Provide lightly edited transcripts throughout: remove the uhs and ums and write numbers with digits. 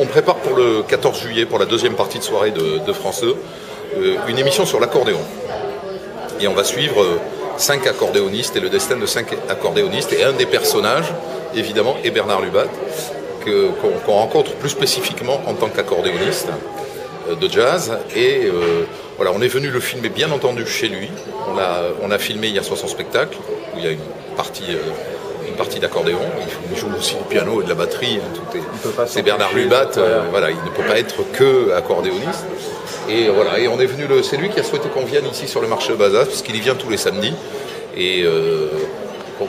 On prépare pour le 14 juillet, pour la deuxième partie de soirée de France 2, une émission sur l'accordéon. Et on va suivre 5 accordéonistes et le destin de 5 accordéonistes. Et un des personnages, évidemment, est Bernard Lubat, qu'on rencontre plus spécifiquement en tant qu'accordéoniste de jazz. Et voilà, on est venu le filmer bien entendu chez lui. On a filmé hier soir son spectacle, où il y a une partie d'accordéon. Il joue aussi du piano et de la batterie. C'est Bernard Lubat, voilà, il ne peut pas être que accordéoniste. Et voilà, et on est venu, c'est lui qui a souhaité qu'on vienne ici sur le marché de Bazas, puisqu'il y vient tous les samedis. Et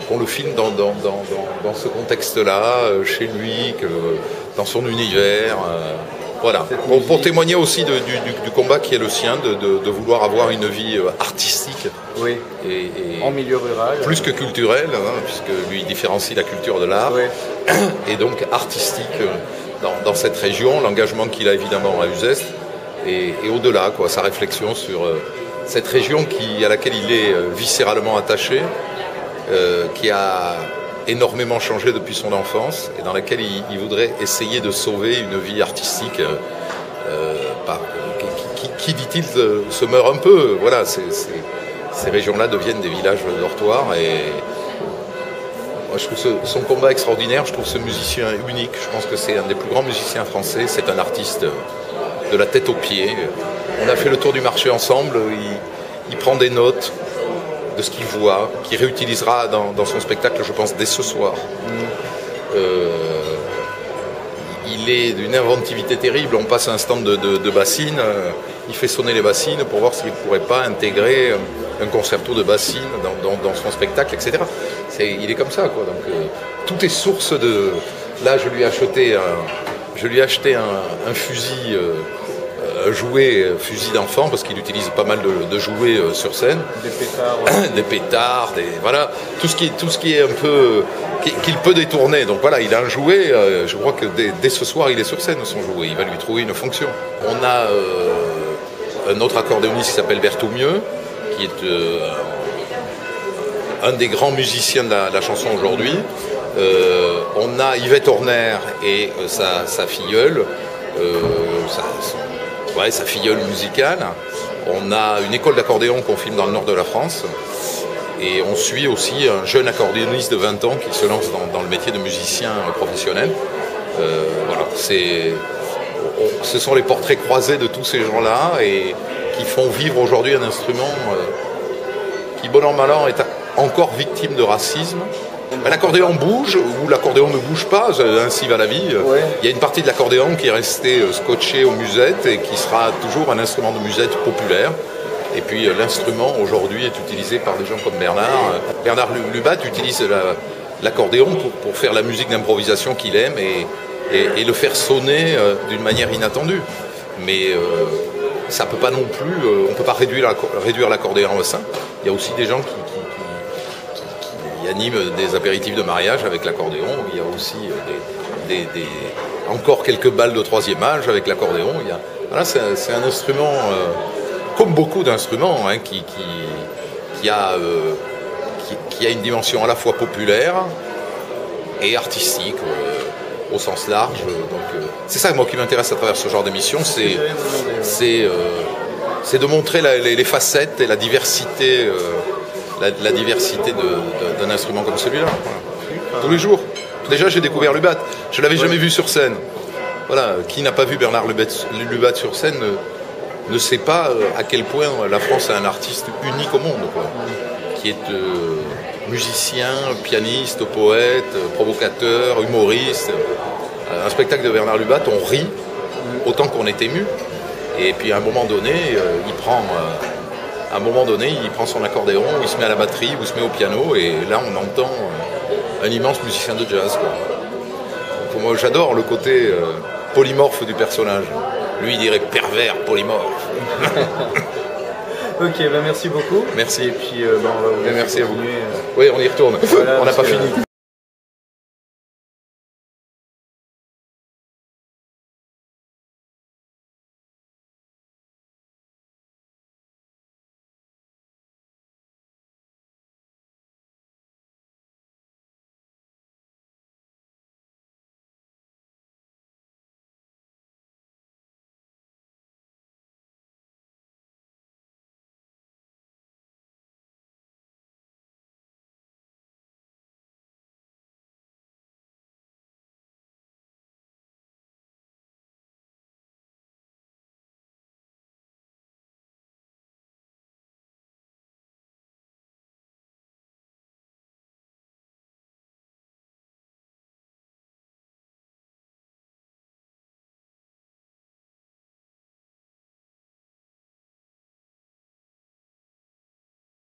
qu'on le filme dans ce contexte-là, chez lui, dans son univers. Voilà, pour témoigner aussi du combat qui est le sien, de vouloir avoir une vie artistique. Oui, et en milieu rural. Plus que culturelle, hein, puisque lui il différencie la culture de l'art. Oui. Et donc artistique dans cette région, l'engagement qu'il a évidemment à Uzès, et au-delà, quoi, sa réflexion sur cette région à laquelle il est viscéralement attaché, qui a énormément changé depuis son enfance et dans laquelle il voudrait essayer de sauver une vie artistique qui dit-il, se meurt un peu. Voilà, ces régions-là deviennent des villages dortoirs et moi, je trouve son combat extraordinaire, je trouve ce musicien unique, je pense que c'est un des plus grands musiciens français, c'est un artiste de la tête aux pieds. On a fait le tour du marché ensemble, il prend des notes de ce qu'il voit, qu'il réutilisera dans son spectacle, je pense, dès ce soir. Il est d'une inventivité terrible, on passe un stand de bassines, il fait sonner les bassines pour voir s'il ne pourrait pas intégrer un concerto de bassines dans son spectacle, etc. Il est comme ça, quoi. Donc, tout est source de... Là, je lui ai acheté un fusil... jouet, fusil d'enfant, parce qu'il utilise pas mal de jouets sur scène. Des pétards. Ouais. Des pétards, voilà, tout ce qui est un peu... qu'il peut détourner. Donc voilà, il a un jouet, je crois que dès ce soir, il est sur scène, son jouet. Il va lui trouver une fonction. On a un autre accordéoniste qui s'appelle Berthoumieux, qui est un des grands musiciens de la chanson aujourd'hui. On a Yvette Horner et sa filleule, sa filleule musicale. On a une école d'accordéon qu'on filme dans le nord de la France. Et on suit aussi un jeune accordéoniste de 20 ans qui se lance dans le métier de musicien professionnel. Voilà, ce sont les portraits croisés de tous ces gens-là et qui font vivre aujourd'hui un instrument qui, bon an mal an, est encore victime de racisme. L'accordéon bouge ou l'accordéon ne bouge pas, ainsi va la vie. Ouais. Il y a une partie de l'accordéon qui est restée scotchée aux musettes et qui sera toujours un instrument de musette populaire. Et puis l'instrument aujourd'hui est utilisé par des gens comme Bernard. Bernard Lubat utilise l'accordéon pour faire la musique d'improvisation qu'il aime et le faire sonner d'une manière inattendue. Mais ça peut pas non plus, on ne peut pas réduire l'accordéon au sein. Il y a aussi des gens qui anime des apéritifs de mariage avec l'accordéon. Il y a aussi encore quelques balles de troisième âge avec l'accordéon. Voilà, c'est un instrument, comme beaucoup d'instruments, hein, qui a une dimension à la fois populaire et artistique au sens large. Donc, c'est ça moi qui m'intéresse à travers ce genre d'émission, c'est de montrer les facettes et la diversité. La diversité d'un instrument comme celui-là. Voilà. Tous les jours. Déjà, j'ai découvert Lubat. Je ne l'avais jamais vu sur scène. Voilà. Qui n'a pas vu Bernard Lubat sur scène ne sait pas à quel point la France a un artiste unique au monde, quoi. Qui est musicien, pianiste, poète, provocateur, humoriste. Un spectacle de Bernard Lubat, on rit autant qu'on est ému. Et puis à un moment donné, il prend son accordéon, il se met à la batterie, ou il se met au piano, et là on entend un immense musicien de jazz, quoi. Donc, moi j'adore le côté polymorphe du personnage. Lui il dirait pervers polymorphe. Ok, merci beaucoup. Merci. Et puis on va vous merci à vous. Oui, on y retourne. Voilà, on n'a pas fini.